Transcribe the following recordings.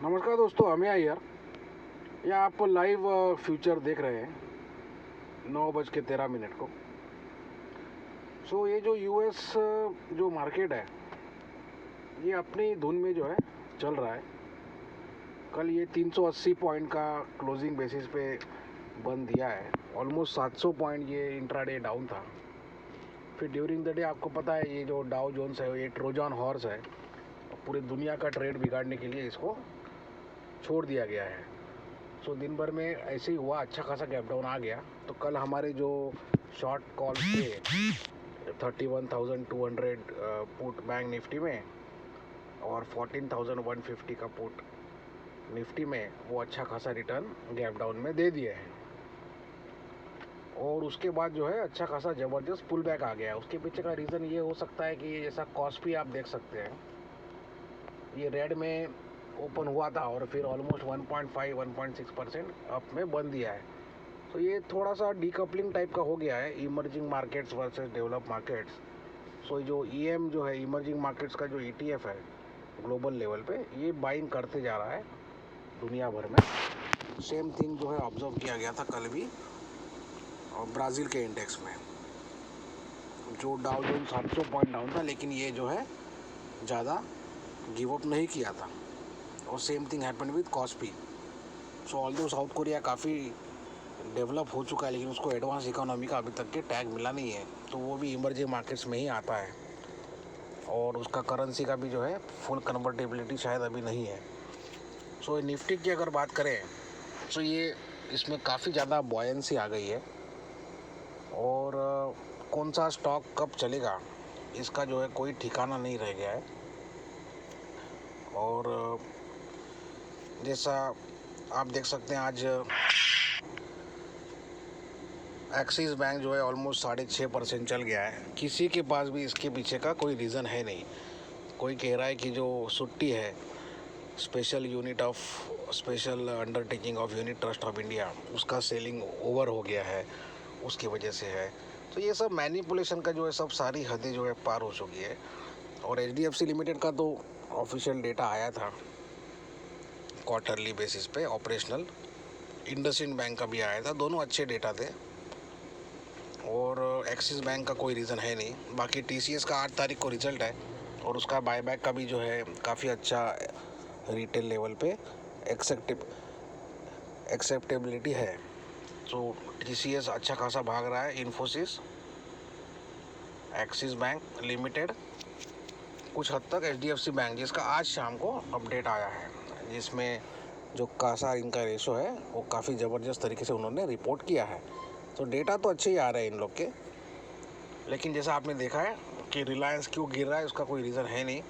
नमस्कार दोस्तों, अमिया यार। यहाँ आप लाइव फ्यूचर देख रहे हैं 9:13 को। ये जो यूएस जो मार्केट है, ये अपनी धुन में जो है चल रहा है। कल ये 380 पॉइंट का क्लोजिंग बेसिस पे बंद दिया है। ऑलमोस्ट 700 पॉइंट ये इंट्राडे डाउन था। फिर ड्यूरिंग द डे आपको पता है ये जो डाउ जोन्स है ये ट्रोजन हॉर्स है, पूरी दुनिया का ट्रेड बिगाड़ने के लिए इसको छोड़ दिया गया है। दिन भर में ऐसे ही हुआ, अच्छा खासा गैप डाउन आ गया। तो कल हमारे जो शॉर्ट कॉल थे 31,200 पुट बैंक निफ्टी में और 14,150 का पुट निफ्टी में, वो अच्छा खासा रिटर्न गैप डाउन में दे दिए हैं। और उसके बाद जो है अच्छा खासा ज़बरदस्त पुल बैक आ गया। उसके पीछे का रीज़न ये हो सकता है कि ये जैसा कॉस्पी आप देख सकते हैं, ये रेड में ओपन हुआ था और फिर ऑलमोस्ट 1.5-1.6% अप में बंद दिया है। तो ये थोड़ा सा डीकपलिंग टाइप का हो गया है, emerging markets versus develop markets. जो ईएम जो है, इमर्जिंग मार्केट्स का जो ईटीएफ है ग्लोबल लेवल पे, ये बाइंग करते जा रहा है दुनिया भर में। सेम थिंग जो है ऑब्जर्व किया गया था कल भी और ब्राज़ील के इंडेक्स में। जो डाउ जोन्स 700 पॉइंट डाउन था, लेकिन ये जो है ज़्यादा गिव अप नहीं किया था। और same thing happen with KOSPI. Although south Korea काफ़ी डेवलप हो चुका है, लेकिन उसको एडवांस इकोनॉमी का अभी तक के टैग मिला नहीं है, तो वो भी इमर्जिंग मार्केट्स में ही आता है। और उसका करेंसी का भी जो है फुल कन्वर्टेबिलिटी शायद अभी नहीं है। निफ्टी की अगर बात करें तो ये इसमें काफ़ी ज़्यादा बॉयंसी आ गई है। और कौन सा स्टॉक कब चलेगा इसका जो है कोई ठिकाना नहीं रह गया है। और जैसा आप देख सकते हैं, आज एक्सिस बैंक जो है ऑलमोस्ट 6.5% चल गया है। किसी के पास भी इसके पीछे का कोई रीज़न है नहीं। कोई कह रहा है कि जो सुट्टी है, special undertaking of unit trust of India, उसका सेलिंग ओवर हो गया है, उसकी वजह से है। तो ये सब मैनिपुलेशन का जो है सब सारी हदें जो है पार हो चुकी है। और एचडीएफसी लिमिटेड का तो ऑफिशियल डेटा आया था क्वार्टरली बेसिस पे ऑपरेशनल। इंडसइंड बैंक का भी आया था, दोनों अच्छे डेटा थे। और एक्सिस बैंक का कोई रीज़न है नहीं। बाकी टीसीएस का 8 तारीख को रिजल्ट है और उसका बायबैक का भी जो है काफ़ी अच्छा रिटेल लेवल पे एक्सेप्टेबिलिटी है। तो टीसीएस अच्छा खासा भाग रहा है। इन्फोसिस, एक्सिस बैंक लिमिटेड, कुछ हद तक एचडीएफसी बैंक, जिसका आज शाम को अपडेट आया है, जिसमें जो कासा इनका रेशो है वो काफ़ी ज़बरदस्त तरीके से उन्होंने रिपोर्ट किया है। तो डेटा तो अच्छे ही आ रहे हैं इन लोग के, लेकिन जैसा आपने देखा है कि रिलायंस क्यों गिर रहा है उसका कोई रीज़न है नहीं,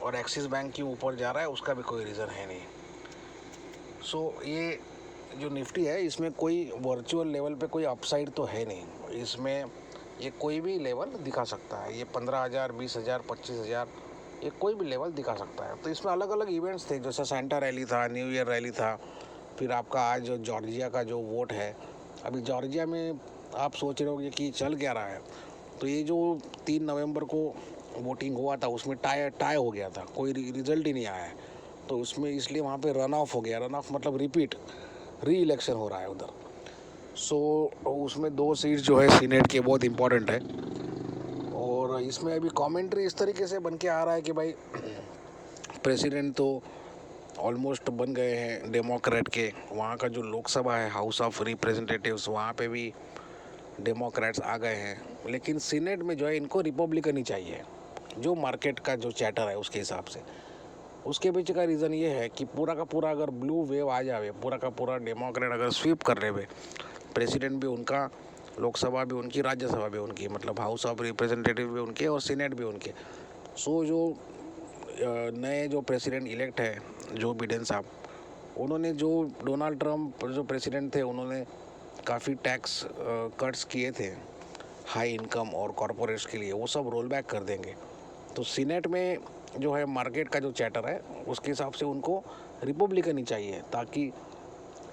और एक्सिस बैंक क्यों ऊपर जा रहा है उसका भी कोई रीज़न है नहीं। ये जो निफ्टी है, इसमें कोई वर्चुअल लेवल पे कोई अपसाइड तो है नहीं। इसमें ये कोई भी लेवल दिखा सकता है। ये 15,000, 20,000, 25,000, ये कोई भी लेवल दिखा सकता है। तो इसमें अलग अलग इवेंट्स थे, जैसे सेंटा रैली था, न्यू ईयर रैली था, फिर आपका आज जॉर्जिया का जो वोट है। अभी जॉर्जिया में आप सोच रहे होंगे कि चल क्या रहा है। तो ये जो 3 नवंबर को वोटिंग हुआ था, उसमें टाई हो गया था, कोई रिजल्ट ही नहीं आया है। तो उसमें इसलिए वहाँ पे रन ऑफ हो गया। रन ऑफ मतलब री इलेक्शन हो रहा है उधर। उसमें 2 सीट जो है सीनेट के बहुत इम्पोर्टेंट है। और इसमें अभी कमेंट्री इस तरीके से बन के आ रहा है कि भाई प्रेसिडेंट तो ऑलमोस्ट बन गए हैं डेमोक्रेट के। वहाँ का जो लोकसभा है, हाउस ऑफ रिप्रेजेंटेटिव्स, वहाँ पे भी डेमोक्रेट्स आ गए हैं। लेकिन सीनेट में जो है इनको रिपब्लिकन ही चाहिए, जो मार्केट का जो चैटर है उसके हिसाब से। उसके पीछे का रीज़न ये है कि पूरा का पूरा अगर ब्लू वेव आ जाए, पूरा का पूरा डेमोक्रेट अगर स्वीप कर रहे, प्रेसिडेंट भी उनका, लोकसभा भी उनकी, राज्यसभा भी उनकी, मतलब हाउस ऑफ रिप्रेजेंटेटिव भी उनके और सीनेट भी उनके। जो नए जो प्रेसिडेंट इलेक्ट है, जो बिडेन साहब, उन्होंने जो डोनाल्ड ट्रंप जो प्रेसिडेंट थे, उन्होंने काफ़ी टैक्स कट्स किए थे हाई इनकम और कॉरपोरेट्स के लिए, वो सब रोल बैक कर देंगे। तो सीनेट में जो है मार्केट का जो चैटर है उसके हिसाब से उनको रिपब्लिकन ही चाहिए, ताकि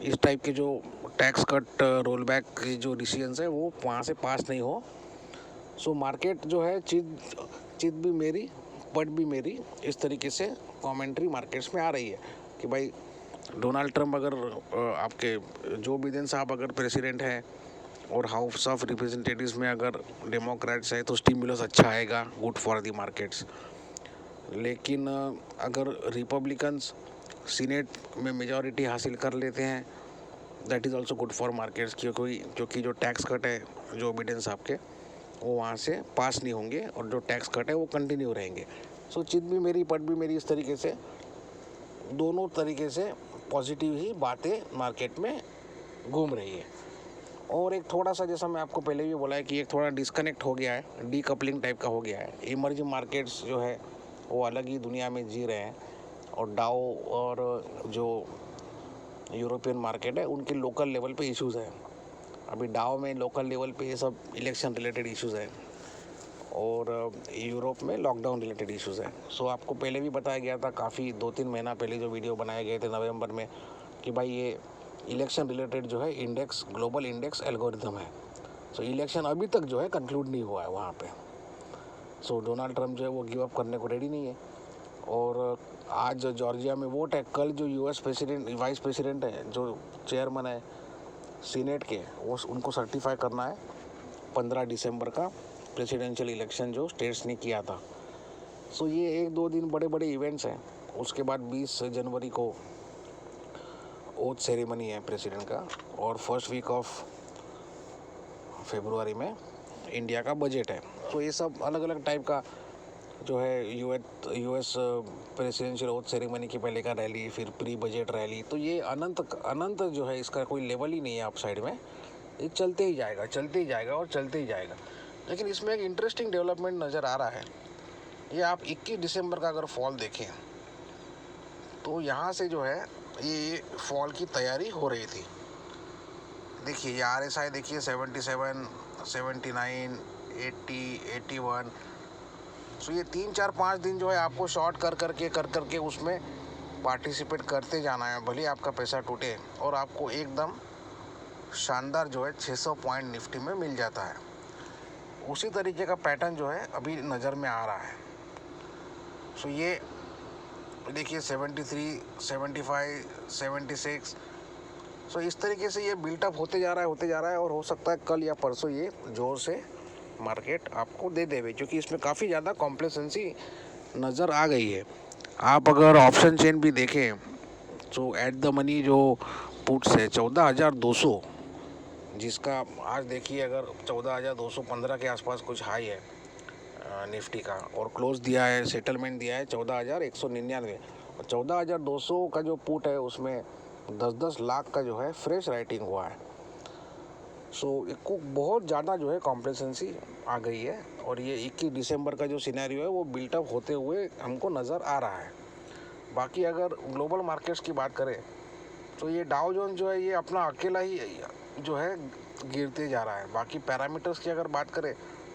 इस टाइप के जो टैक्स कट रोल बैक के जो डिसीजंस है वो वहाँ से पास नहीं हो। मार्केट जो है चित भी मेरी पट भी मेरी, इस तरीके से कमेंट्री मार्केट्स में आ रही है। कि भाई डोनाल्ड ट्रंप अगर आपके जो बिडेन साहब अगर प्रेसिडेंट हैं और हाउस ऑफ रिप्रेजेंटेटिव्स में अगर डेमोक्रेट्स है तो स्टिमुलस अच्छा आएगा, गुड फॉर द मार्केट्स। लेकिन अगर रिपब्लिकन्स सीनेट में मेजॉरिटी हासिल कर लेते हैं, that is also good for markets, क्योंकि जो टैक्स कट है जो बिडेन साहब के, वो वहाँ से पास नहीं होंगे और जो टैक्स कट है वो कंटिन्यू रहेंगे। सो चित भी मेरी पट भी मेरी, इस तरीके से दोनों तरीके से पॉजिटिव ही बातें मार्केट में घूम रही है। और एक थोड़ा सा, जैसा मैं आपको पहले भी बोला है कि एक थोड़ा डिस्कनेक्ट हो गया है, डीकपलिंग टाइप का हो गया है। इमर्जिंग मार्केट्स जो है वो अलग ही दुनिया में जी रहे हैं, और डाउ और जो यूरोपियन मार्केट है उनके लोकल लेवल पे इश्यूज़ हैं। अभी डाउ में लोकल लेवल पे ये सब इलेक्शन रिलेटेड इश्यूज़ हैं, और यूरोप में लॉकडाउन रिलेटेड इश्यूज़ हैं। सो आपको पहले भी बताया गया था, काफ़ी 2-3 महीना पहले जो वीडियो बनाए गए थे नवंबर में, कि भाई ये इलेक्शन रिलेटेड जो है इंडेक्स, ग्लोबल इंडेक्स एल्गोरिथम है। सो इलेक्शन अभी तक जो है कंक्लूड नहीं हुआ है वहाँ पे। सो डोनाल्ड ट्रंप जो है वो गिव अप करने को रेडी नहीं है। और आज जॉर्जिया में वोट है, कल जो यूएस प्रेसिडेंट, वाइस प्रेसिडेंट है, जो चेयरमैन है सीनेट के, वो उनको सर्टिफाई करना है 15 दिसंबर का प्रेसिडेंशियल इलेक्शन जो स्टेट्स ने किया था। सो ये 1-2 दिन बड़े बड़े इवेंट्स हैं। उसके बाद 20 जनवरी को ओथ सेरेमनी है प्रेसिडेंट का, और फर्स्ट वीक ऑफ फरवरी में इंडिया का बजट है। तो ये सब अलग अलग टाइप का जो है, यूएस प्रेसिडेंशियल ओथ सेरेमनी के पहले का रैली, फिर प्री बजट रैली, तो ये अनंत जो है, इसका कोई लेवल ही नहीं है अप साइड में। ये चलते ही जाएगा, चलते ही जाएगा और चलते ही जाएगा। लेकिन इसमें एक इंटरेस्टिंग डेवलपमेंट नज़र आ रहा है। ये आप 21 दिसंबर का अगर फॉल देखें तो यहाँ से जो है ये फॉल की तैयारी हो रही थी। देखिए ये RSI देखिए 77, 79, 80, 81। सो ये 3-4-5 दिन जो है आपको शॉर्ट कर करके उसमें पार्टिसिपेट करते जाना है, भले आपका पैसा टूटे, और आपको एकदम शानदार जो है 600 पॉइंट निफ्टी में मिल जाता है। उसी तरीके का पैटर्न जो है अभी नज़र में आ रहा है। सो ये देखिए 73, 75, 76। सो इस तरीके से ये बिल्टअप होते जा रहा है, और हो सकता है कल या परसों ये जोर से मार्केट आपको दे देवे, क्योंकि इसमें काफ़ी ज़्यादा कॉम्प्लेसेंसी नज़र आ गई है। आप अगर ऑप्शन चेन भी देखें तो एट द मनी जो पुट्स है 14,200, जिसका आज देखिए अगर 14,215 के आसपास कुछ हाई है निफ्टी का, और क्लोज दिया है, सेटलमेंट दिया है 14,199, और 14,200 का जो पुट है उसमें 10-10 लाख का जो है फ्रेश राइटिंग हुआ है। सो इसको बहुत ज़्यादा जो है कॉम्प्लेसेंसी आ गई है, और ये 21 दिसंबर का जो सिनेरियो है वो बिल्टअप होते हुए हमको नज़र आ रहा है। बाकी अगर ग्लोबल मार्केट्स की बात करें तो ये डाउ जोन्स जो है ये अपना अकेला ही जो है गिरते जा रहा है। बाकी पैरामीटर्स की अगर बात करें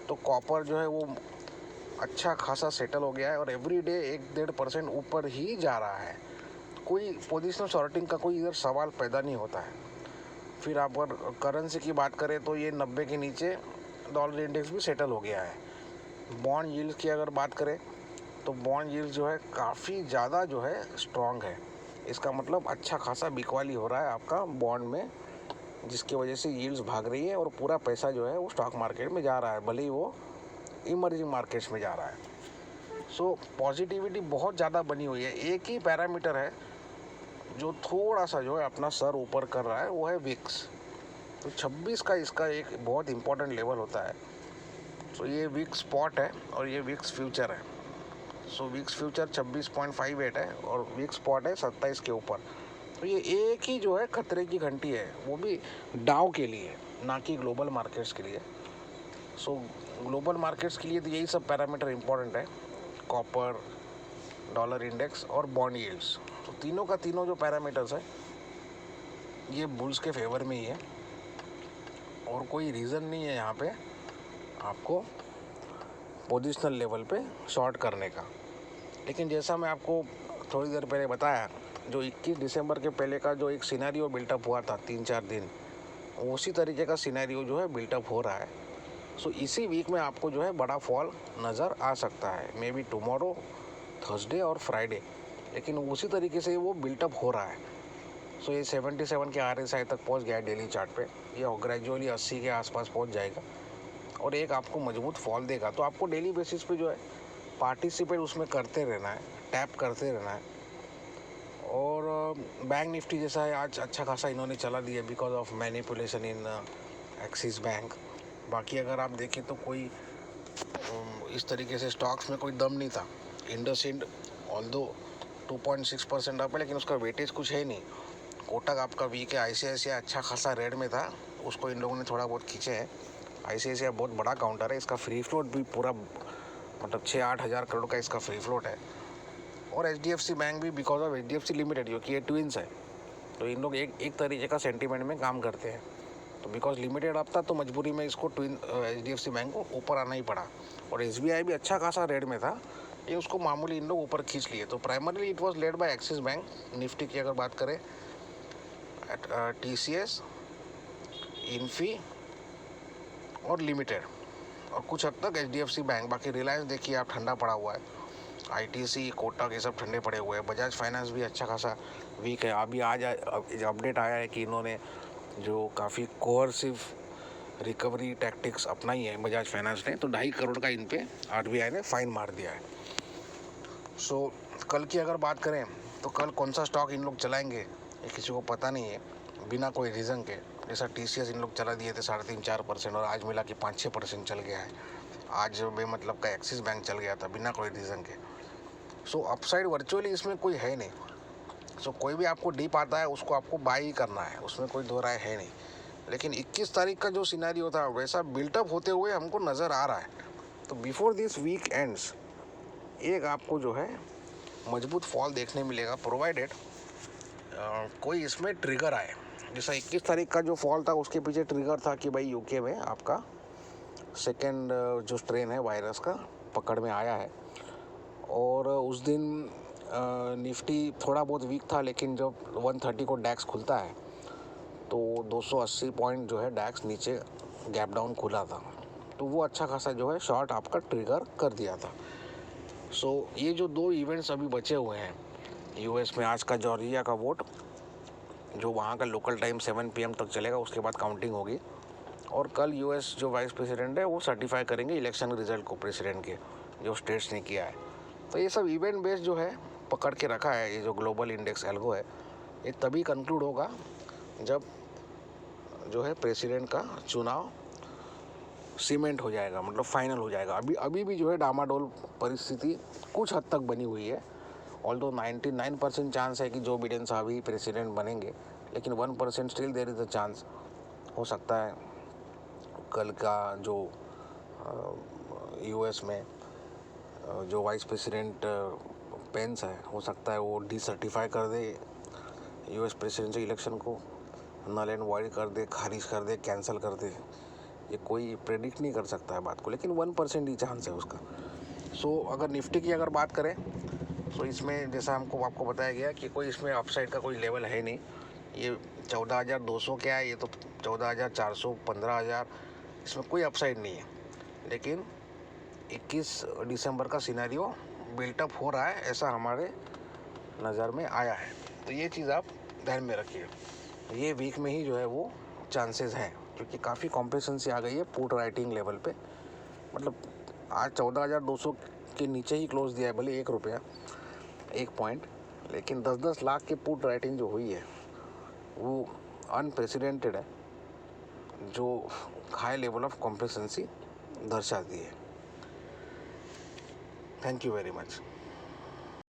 तो कॉपर जो है वो अच्छा खासा सेटल हो गया है, और एवरी डे 1-1.5% ऊपर ही जा रहा है। कोई पोजिशनल शॉर्टिंग का कोई इधर सवाल पैदा नहीं होता है। फिर आप अगर करेंसी की बात करें तो ये 90 के नीचे डॉलर इंडेक्स भी सेटल हो गया है। बॉन्ड यील्ड की अगर बात करें तो बॉन्ड यील्ड जो है काफ़ी ज़्यादा जो है स्ट्रॉन्ग है। इसका मतलब अच्छा खासा बिकवाली हो रहा है आपका बॉन्ड में, जिसकी वजह से यील्ड्स भाग रही है, और पूरा पैसा जो है वो स्टॉक मार्केट में जा रहा है, भले ही वो इमर्जिंग मार्केट्स में जा रहा है। सो पॉजिटिविटी बहुत ज़्यादा बनी हुई है। एक ही पैरामीटर है जो थोड़ा सा जो है अपना सर ऊपर कर रहा है, वो है विक्स। तो 26 का इसका एक बहुत इंपॉर्टेंट लेवल होता है। सो ये विक्स स्पॉट है और ये विक्स फ्यूचर है। सो विक्स फ्यूचर 26.58 है और विक्स स्पॉट है 27 के ऊपर। तो ये एक ही जो है खतरे की घंटी है, वो भी डाउ के लिए, ना कि ग्लोबल मार्केट्स के लिए। सो ग्लोबल मार्केट्स के लिए तो यही सब पैरामीटर इंपॉर्टेंट है, कॉपर, डॉलर इंडेक्स और बॉन्ड यील्ड्स। तो तीनों का तीनों जो पैरामीटर्स है ये बुल्स के फेवर में ही है, और कोई रीज़न नहीं है यहाँ पे आपको पोजिशनल लेवल पे शॉर्ट करने का। लेकिन जैसा मैं आपको थोड़ी देर पहले बताया, जो 21 दिसंबर के पहले का जो एक सिनेरियो बिल्टअप हुआ था 3-4 दिन, उसी तरीके का सिनेरियो जो है बिल्टअप हो रहा है। सो इसी वीक में आपको जो है बड़ा फॉल नज़र आ सकता है, मे बी टुमारो, थर्सडे और फ्राइडे। लेकिन उसी तरीके से वो बिल्टअप हो रहा है। सो ये 77 के RSI तक पहुंच गया है डेली चार्ट पे, ये ग्रेजुअली 80 के आसपास पहुंच जाएगा और एक आपको मजबूत फॉल देगा। तो आपको डेली बेसिस पे जो है पार्टिसिपेट उसमें करते रहना है, टैप करते रहना है। और बैंक निफ्टी जैसा है आज अच्छा खासा इन्होंने चला दिया because of manipulation in axis bank. बाकी अगर आप देखें तो कोई इस तरीके से स्टॉक्स में कोई दम नहीं था। इंडसइंड ऑल्दो 2.6% अप है, लेकिन उसका वेटेज कुछ है नहीं। कोटक आपका वीक है। ICICI अच्छा खासा रेड में था, उसको इन लोगों ने थोड़ा बहुत खींचे हैं। ICICI बहुत बड़ा काउंटर है, इसका फ्री फ्लोट भी पूरा मतलब 6-8 हज़ार करोड़ का इसका फ्री फ्लोट है। और HDFC बैंक भी बिकॉज ऑफ HDFC लिमिटेड, क्योंकि ये ट्विंस है, तो इन लोग एक तरीके का सेंटीमेंट में काम करते हैं। तो बिकॉज लिमिटेड अब था तो मजबूरी में इसको HDFC बैंक को ऊपर आना ही पड़ा। और SBI भी अच्छा खासा रेड में था, ये उसको मामूली इन लोग ऊपर खींच लिए। तो primarily it was led by Axis bank. Nifty की अगर बात करें TCS, इन्फी और लिमिटेड और कुछ हद तक HDFC बैंक। बाकी रिलायंस देखिए आप ठंडा पड़ा हुआ है, ITC, कोटक ये सब ठंडे पड़े हुए हैं। बजाज फाइनेंस भी अच्छा खासा वीक है। अभी आज अपडेट आया है कि इन्होंने जो काफ़ी कोअर्सिव रिकवरी टैक्टिक्स अपनाई है बजाज फाइनेंस ने, तो 2.5 करोड़ का इन पे RBI ने फाइन मार दिया है। सो कल की अगर बात करें तो कल कौन सा स्टॉक इन लोग चलाएंगे ये किसी को पता नहीं है बिना कोई रीज़न के। जैसा TCS इन लोग चला दिए थे 3.5-4% और आज मिला कि 5-6% चल गया है। आज बेमतलब का एक्सिस बैंक चल गया था बिना कोई रीज़न के। सो अपसाइड वर्चुअली इसमें कोई है नहीं। सो कोई भी आपको डीप आता है उसको आपको बाई ही करना है, उसमें कोई दो राय है नहीं। लेकिन 21 तारीख का जो सिनेरियो था वैसा बिल्टअप होते हुए हमको नज़र आ रहा है। तो बिफोर दिस वीक एंड्स एक आपको जो है मजबूत फॉल देखने मिलेगा, प्रोवाइडेड कोई इसमें ट्रिगर आए। जैसा 21 तारीख का जो फॉल था उसके पीछे ट्रिगर था कि भाई UK में आपका सेकेंड जो स्ट्रेन है वायरस का पकड़ में आया है। और उस दिन निफ्टी थोड़ा बहुत वीक था, लेकिन जब 130 को डैक्स खुलता है तो 280 पॉइंट जो है डैक्स नीचे गैप डाउन खुला था, तो वो अच्छा खासा जो है शॉर्ट आपका ट्रिगर कर दिया था। सो ये जो दो इवेंट्स अभी बचे हुए हैं US में, आज का जॉर्जिया का वोट जो वहाँ का लोकल टाइम 7 PM तक चलेगा, उसके बाद काउंटिंग होगी। और कल US जो वाइस प्रेसिडेंट है वो सर्टिफाई करेंगे इलेक्शन रिजल्ट को, प्रेसिडेंट के, जो स्टेट्स ने किया है। तो ये सब इवेंट बेस्ड जो है पकड़ के रखा है। ये जो ग्लोबल इंडेक्स एल्गो है ये तभी कंक्लूड होगा जब जो है प्रेसिडेंट का चुनाव सीमेंट हो जाएगा, मतलब फाइनल हो जाएगा। अभी भी जो है डामाडोल परिस्थिति कुछ हद तक बनी हुई है। ऑल्दो 99% चांस है कि जो बिडेन साहब ही प्रेसिडेंट बनेंगे, लेकिन 1% still there is a chance. हो सकता है कल का जो US में जो वाइस प्रेसिडेंट पेंस है, हो सकता है वो डिसर्टिफाई कर दे US प्रेसिडेंशियल इलेक्शन को, नल एंड वॉइड कर दे, खारिज कर दे, कैंसिल कर दे। ये कोई प्रेडिक्ट नहीं कर सकता है बात को, लेकिन 1% ही चांस है उसका। सो अगर निफ्टी की अगर बात करें तो इसमें जैसा आपको बताया गया कि कोई इसमें अपसाइड का कोई लेवल है नहीं। ये 14,200 क्या है, ये तो 14,400, 15,000, इसमें कोई अपसाइड नहीं है। लेकिन 21 दिसंबर का सिनेरियो बिल्टअप हो रहा है, ऐसा हमारे नज़र में आया है। तो ये चीज़ आप ध्यान में रखिए। ये वीक में ही जो है वो चांसेस हैं, क्योंकि काफ़ी कॉम्प्लेसेंसी आ गई है पुट राइटिंग लेवल पे। मतलब आज 14,200 के नीचे ही क्लोज दिया है, भले 1 रुपया 1 पॉइंट, लेकिन 10-10 लाख के पुट राइटिंग जो हुई है वो अनप्रेसिडेंटेड है, जो हाई लेवल ऑफ कॉम्प्लेसेंसी दर्शाती है। Thank you very much.